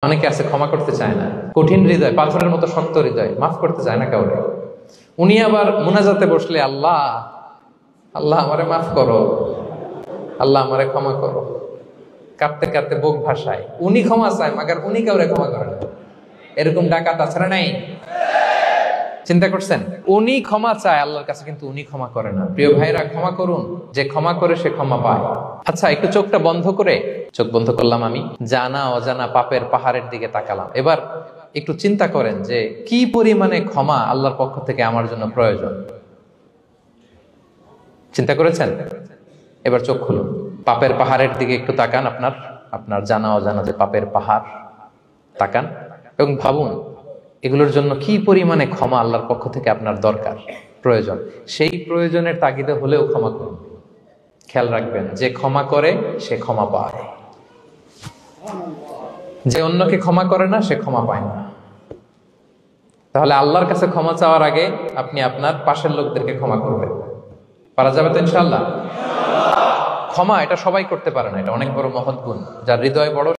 অনেকে আছে ক্ষমা করতে চায় না, কঠিন হৃদয়, পাথরের মতো শক্ত হৃদয়, মাফ করতে চায় না কাউরে। উনি আবার মুনাজাতে বসলে আল্লাহ আল্লাহ আমারে মাফ করো, আল্লাহ আমারে ক্ষমা করো, কাঁদতে কাঁদতে বুক ভাসায়। উনি ক্ষমা চায়, মাগার উনি কাউরে ক্ষমা করে না। এরকম ডাকাত আছে না নাই? চিন্তা করছেন? উনি ক্ষমা চায় আল্লাহর কাছে, কিন্তু উনি ক্ষমা করে না। প্রিয় ভাইরা, ক্ষমা করুন। যে ক্ষমা করে সে ক্ষমা পায়। আচ্ছা, একটু চোখটা বন্ধ করে, চোখ বন্ধ করলাম আমি, জানা অজানা পাপের পাহাড়ের দিকে তাকালাম। এবার একটু চিন্তা করেন যে কি পরিমাণে ক্ষমা আল্লাহর পক্ষ থেকে আমার জন্য প্রয়োজন। চিন্তা করেছেন? এবার চোখ খুলুন, পাপের পাহাড়ের দিকে একটু তাকান। আপনার জানা অজানা যে পাপের পাহাড়, তাকান এবং ভাবুন এগুলোর জন্য কি পরিমাণে ক্ষমা আল্লাহর পক্ষ থেকে আপনার দরকার, প্রয়োজন। সেই প্রয়োজনের তাগিদে হলেও ক্ষমা করুন। খেয়াল রাখবেন, যে ক্ষমা করে সে ক্ষমা পায়, যে অন্যকে ক্ষমা করে না সে ক্ষমা পায় না। তাহলে আল্লাহর কাছে ক্ষমা চাওয়ার আগে আপনি আপনার পাশের লোকদেরকে ক্ষমা করবেন। পারা যাবে তো ইনশাআল্লাহ? ক্ষমা এটা সবাই করতে পারে না, এটা অনেক বড় মহৎ গুণ। যার হৃদয় বড়